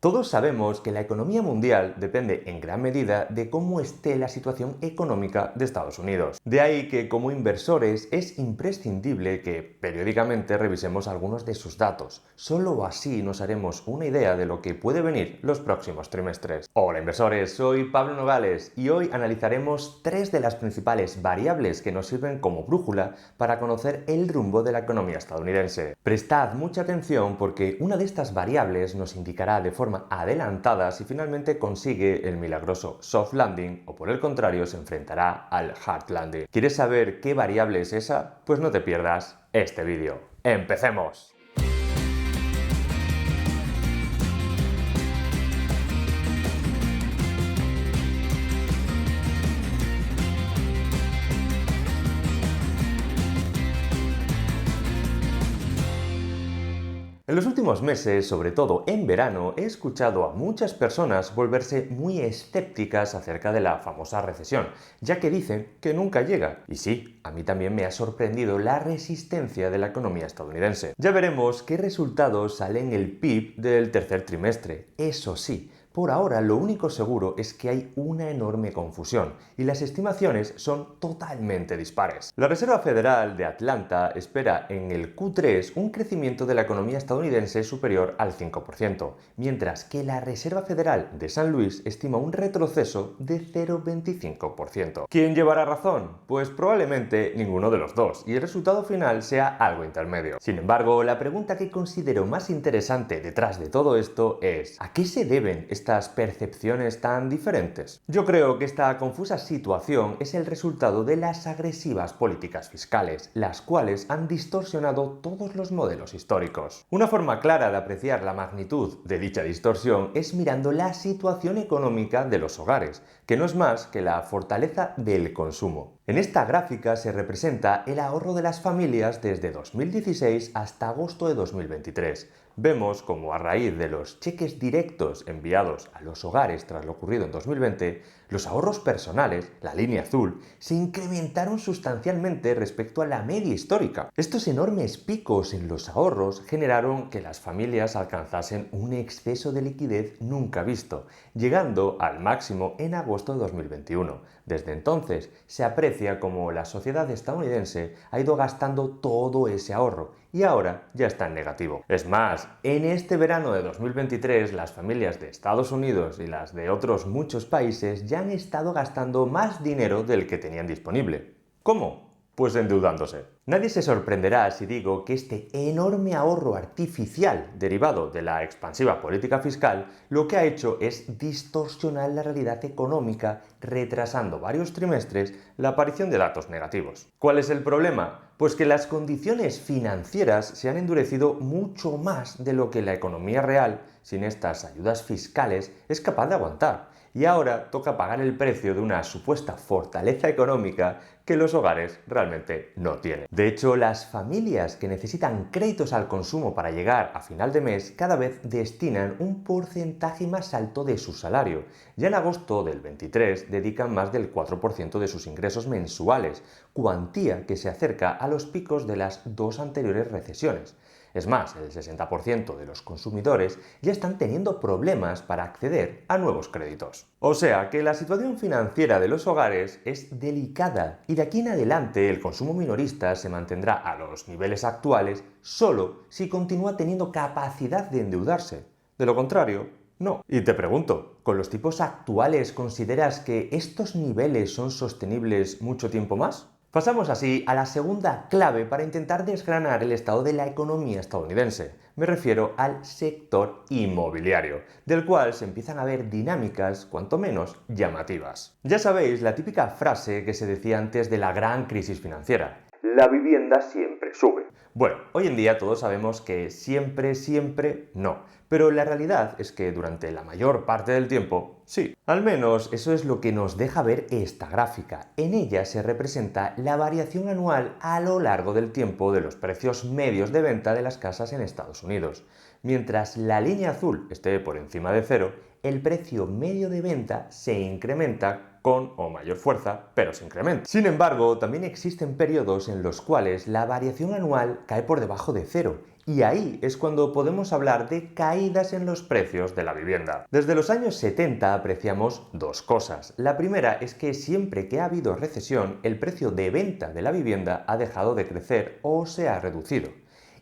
Todos sabemos que la economía mundial depende en gran medida de cómo esté la situación económica de Estados Unidos. De ahí que como inversores es imprescindible que periódicamente revisemos algunos de sus datos. Solo así nos haremos una idea de lo que puede venir los próximos trimestres. Hola inversores, soy Pablo Nogales y hoy analizaremos tres de las principales variables que nos sirven como brújula para conocer el rumbo de la economía estadounidense. Prestad mucha atención porque una de estas variables nos indicará de forma adelantada si finalmente consigue el milagroso soft landing o por el contrario se enfrentará al hard landing. ¿Quieres saber qué variable es esa? Pues no te pierdas este vídeo. ¡Empecemos! En los últimos meses, sobre todo en verano, he escuchado a muchas personas volverse muy escépticas acerca de la famosa recesión, ya que dicen que nunca llega. Y sí, a mí también me ha sorprendido la resistencia de la economía estadounidense. Ya veremos qué resultados salen en el PIB del tercer trimestre. Eso sí, por ahora lo único seguro es que hay una enorme confusión y las estimaciones son totalmente dispares. La Reserva Federal de Atlanta espera en el Q3 un crecimiento de la economía estadounidense superior al 5%, mientras que la Reserva Federal de San Luis estima un retroceso de 0,25%. ¿Quién llevará razón? Pues probablemente ninguno de los dos y el resultado final sea algo intermedio. Sin embargo, la pregunta que considero más interesante detrás de todo esto es ¿a qué se deben estas percepciones tan diferentes? Yo creo que esta confusa situación es el resultado de las agresivas políticas fiscales, las cuales han distorsionado todos los modelos históricos. Una forma clara de apreciar la magnitud de dicha distorsión es mirando la situación económica de los hogares, que no es más que la fortaleza del consumo. En esta gráfica se representa el ahorro de las familias desde 2016 hasta agosto de 2023. Vemos como a raíz de los cheques directos enviados a los hogares tras lo ocurrido en 2020, los ahorros personales, la línea azul, se incrementaron sustancialmente respecto a la media histórica. Estos enormes picos en los ahorros generaron que las familias alcanzasen un exceso de liquidez nunca visto, llegando al máximo en agosto de 2021. Desde entonces se aprecia como la sociedad estadounidense ha ido gastando todo ese ahorro y ahora ya está en negativo. Es más, en este verano de 2023 las familias de Estados Unidos y las de otros muchos países ya han estado gastando más dinero del que tenían disponible. ¿Cómo? Pues endeudándose. Nadie se sorprenderá si digo que este enorme ahorro artificial derivado de la expansiva política fiscal lo que ha hecho es distorsionar la realidad económica, retrasando varios trimestres la aparición de datos negativos. ¿Cuál es el problema? Pues que las condiciones financieras se han endurecido mucho más de lo que la economía real, sin estas ayudas fiscales, es capaz de aguantar. Y ahora toca pagar el precio de una supuesta fortaleza económica que los hogares realmente no tienen. De hecho, las familias que necesitan créditos al consumo para llegar a final de mes cada vez destinan un porcentaje más alto de su salario. Ya en agosto del 23 dedican más del 4% de sus ingresos mensuales, cuantía que se acerca a los picos de las dos anteriores recesiones. Es más, el 60% de los consumidores ya están teniendo problemas para acceder a nuevos créditos. O sea que la situación financiera de los hogares es delicada y de aquí en adelante el consumo minorista se mantendrá a los niveles actuales solo si continúa teniendo capacidad de endeudarse. De lo contrario, no. Y te pregunto, ¿con los tipos actuales consideras que estos niveles son sostenibles mucho tiempo más? Pasamos así a la segunda clave para intentar desgranar el estado de la economía estadounidense. Me refiero al sector inmobiliario, del cual se empiezan a ver dinámicas cuanto menos llamativas. Ya sabéis la típica frase que se decía antes de la gran crisis financiera: la vivienda siempre sube. Bueno, hoy en día todos sabemos que siempre no, pero la realidad es que durante la mayor parte del tiempo, sí. Al menos eso es lo que nos deja ver esta gráfica. En ella se representa la variación anual a lo largo del tiempo de los precios medios de venta de las casas en Estados Unidos. Mientras la línea azul esté por encima de cero, el precio medio de venta se incrementa con o mayor fuerza, pero se incrementa. Sin embargo, también existen periodos en los cuales la variación anual cae por debajo de cero, y ahí es cuando podemos hablar de caídas en los precios de la vivienda. Desde los años 70 apreciamos dos cosas. La primera es que siempre que ha habido recesión, el precio de venta de la vivienda ha dejado de crecer o se ha reducido.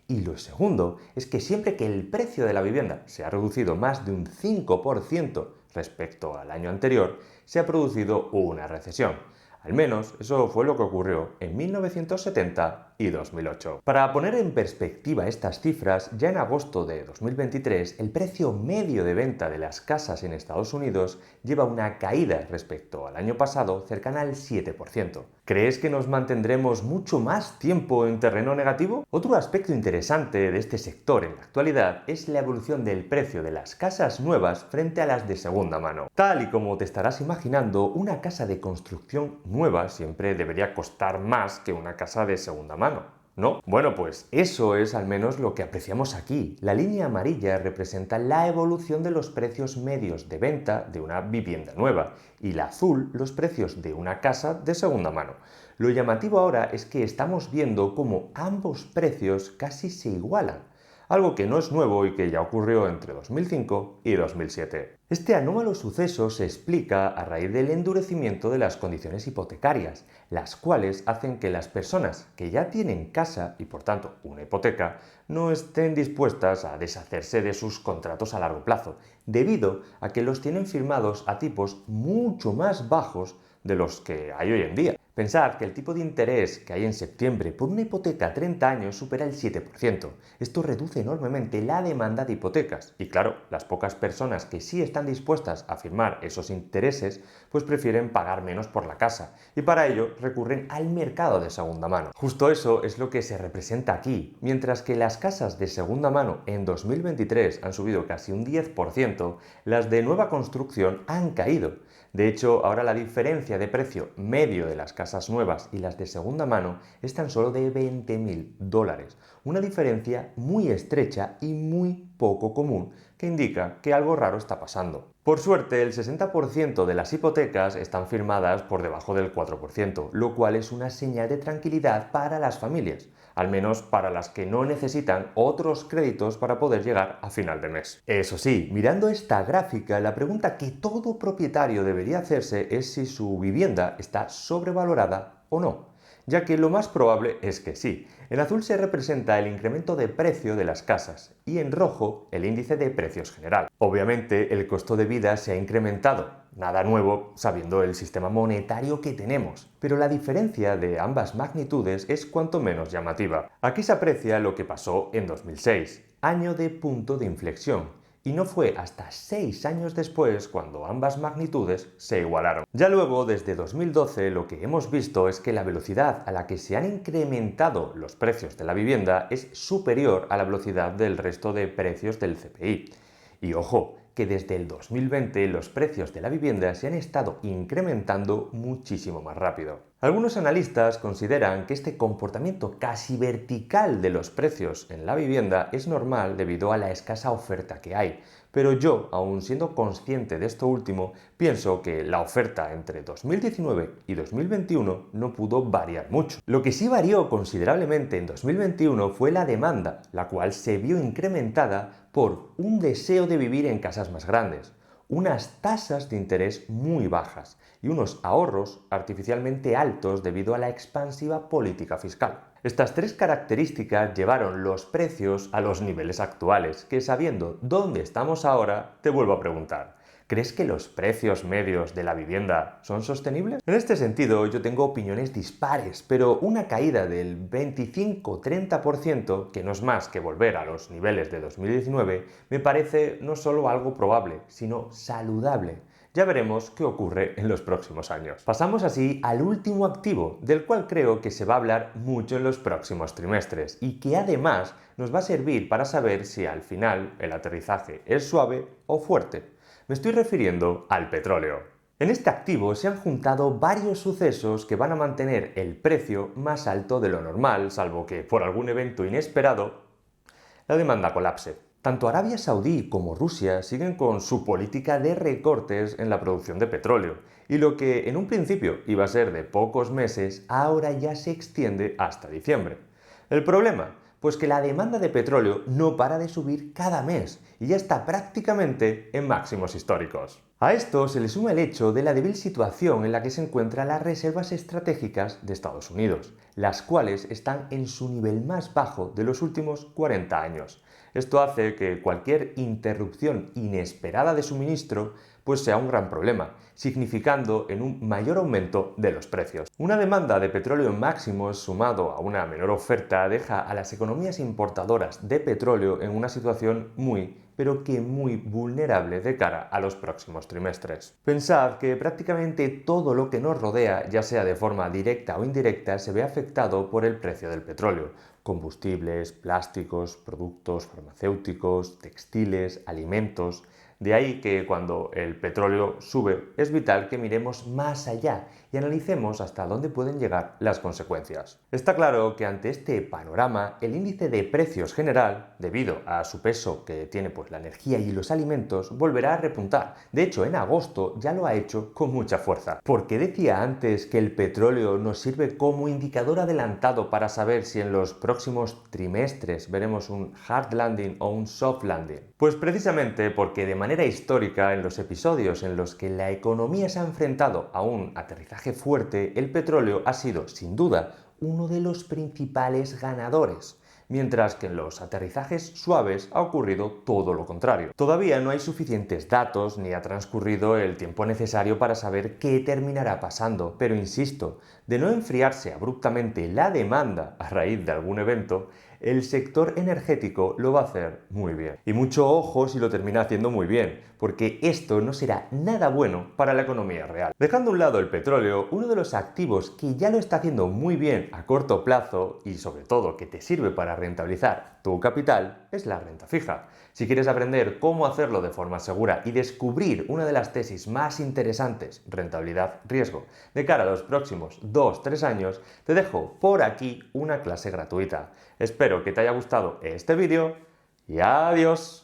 Y lo segundo es que siempre que el precio de la vivienda se ha reducido más de un 5% respecto al año anterior, se ha producido una recesión. Al menos eso fue lo que ocurrió en 1970 y 2008. Para poner en perspectiva estas cifras, ya en agosto de 2023 el precio medio de venta de las casas en Estados Unidos lleva una caída respecto al año pasado cercana al 7%. ¿Crees que nos mantendremos mucho más tiempo en terreno negativo? Otro aspecto interesante de este sector en la actualidad es la evolución del precio de las casas nuevas frente a las de segunda mano. Tal y como te estarás imaginando, una casa de construcción nueva siempre debería costar más que una casa de segunda mano, ¿no? Bueno, pues eso es al menos lo que apreciamos aquí. La línea amarilla representa la evolución de los precios medios de venta de una vivienda nueva y la azul los precios de una casa de segunda mano. Lo llamativo ahora es que estamos viendo cómo ambos precios casi se igualan, algo que no es nuevo y que ya ocurrió entre 2005 y 2007. Este anómalo suceso se explica a raíz del endurecimiento de las condiciones hipotecarias, las cuales hacen que las personas que ya tienen casa y por tanto una hipoteca no estén dispuestas a deshacerse de sus contratos a largo plazo, debido a que los tienen firmados a tipos mucho más bajos de los que hay hoy en día. Pensad que el tipo de interés que hay en septiembre por una hipoteca a 30 años supera el 7%. Esto reduce enormemente la demanda de hipotecas. Y claro, las pocas personas que sí están dispuestas a firmar esos intereses, pues prefieren pagar menos por la casa. Y para ello recurren al mercado de segunda mano. Justo eso es lo que se representa aquí. Mientras que las casas de segunda mano en 2023 han subido casi un 10%, las de nueva construcción han caído. De hecho, ahora la diferencia de precio medio de las casas nuevas y las de segunda mano es tan solo de $20.000, una diferencia muy estrecha y muy poco común que indica que algo raro está pasando. Por suerte, el 60% de las hipotecas están firmadas por debajo del 4%, lo cual es una señal de tranquilidad para las familias, al menos para las que no necesitan otros créditos para poder llegar a final de mes. Eso sí, mirando esta gráfica, la pregunta que todo propietario debería hacerse es si su vivienda está sobrevalorada o no, ya que lo más probable es que sí. En azul se representa el incremento de precio de las casas y en rojo el índice de precios general. Obviamente el costo de vida se ha incrementado, nada nuevo sabiendo el sistema monetario que tenemos, pero la diferencia de ambas magnitudes es cuanto menos llamativa. Aquí se aprecia lo que pasó en 2006, año de punto de inflexión. Y no fue hasta 6 años después cuando ambas magnitudes se igualaron. Ya luego, desde 2012, lo que hemos visto es que la velocidad a la que se han incrementado los precios de la vivienda es superior a la velocidad del resto de precios del CPI. Y ojo, que desde el 2020 los precios de la vivienda se han estado incrementando muchísimo más rápido. Algunos analistas consideran que este comportamiento casi vertical de los precios en la vivienda es normal debido a la escasa oferta que hay, pero yo, aun siendo consciente de esto último, pienso que la oferta entre 2019 y 2021 no pudo variar mucho. Lo que sí varió considerablemente en 2021 fue la demanda, la cual se vio incrementada por un deseo de vivir en casas más grandes, unas tasas de interés muy bajas y unos ahorros artificialmente altos debido a la expansiva política fiscal. Estas tres características llevaron los precios a los niveles actuales, que sabiendo dónde estamos ahora, te vuelvo a preguntar, ¿crees que los precios medios de la vivienda son sostenibles? En este sentido, yo tengo opiniones dispares, pero una caída del 25-30%, que no es más que volver a los niveles de 2019, me parece no solo algo probable, sino saludable. Ya veremos qué ocurre en los próximos años. Pasamos así al último activo, del cual creo que se va a hablar mucho en los próximos trimestres y que además nos va a servir para saber si al final el aterrizaje es suave o fuerte. Me estoy refiriendo al petróleo. En este activo se han juntado varios sucesos que van a mantener el precio más alto de lo normal, salvo que por algún evento inesperado la demanda colapse. Tanto Arabia Saudí como Rusia siguen con su política de recortes en la producción de petróleo, y lo que en un principio iba a ser de pocos meses, ahora ya se extiende hasta diciembre. ¿El problema? Pues que la demanda de petróleo no para de subir cada mes y ya está prácticamente en máximos históricos. A esto se le suma el hecho de la débil situación en la que se encuentran las reservas estratégicas de Estados Unidos, las cuales están en su nivel más bajo de los últimos 40 años. Esto hace que cualquier interrupción inesperada de suministro pues sea un gran problema, significando en un mayor aumento de los precios. Una demanda de petróleo en máximos sumado a una menor oferta deja a las economías importadoras de petróleo en una situación pero que muy vulnerable de cara a los próximos trimestres. Pensad que prácticamente todo lo que nos rodea, ya sea de forma directa o indirecta, se ve afectado por el precio del petróleo. Combustibles, plásticos, productos farmacéuticos, textiles, alimentos. De ahí que cuando el petróleo sube es vital que miremos más allá y analicemos hasta dónde pueden llegar las consecuencias. Está claro que ante este panorama el índice de precios general, debido a su peso que tiene la energía y los alimentos, volverá a repuntar. De hecho, en agosto ya lo ha hecho con mucha fuerza. ¿Por qué decía antes que el petróleo nos sirve como indicador adelantado para saber si en los próximos trimestres veremos un hard landing o un soft landing? Pues precisamente porque de manera histórica, en los episodios en los que la economía se ha enfrentado a un aterrizaje fuerte, el petróleo ha sido, sin duda, uno de los principales ganadores, mientras que en los aterrizajes suaves ha ocurrido todo lo contrario. Todavía no hay suficientes datos ni ha transcurrido el tiempo necesario para saber qué terminará pasando, pero insisto, de no enfriarse abruptamente la demanda a raíz de algún evento, el sector energético lo va a hacer muy bien. Y mucho ojo si lo termina haciendo muy bien, porque esto no será nada bueno para la economía real. Dejando a un lado el petróleo, uno de los activos que ya lo está haciendo muy bien a corto plazo y sobre todo que te sirve para rentabilizar tu capital es la renta fija. Si quieres aprender cómo hacerlo de forma segura y descubrir una de las tesis más interesantes, rentabilidad-riesgo, de cara a los próximos 2-3 años, te dejo por aquí una clase gratuita. Espero que te haya gustado este vídeo y adiós.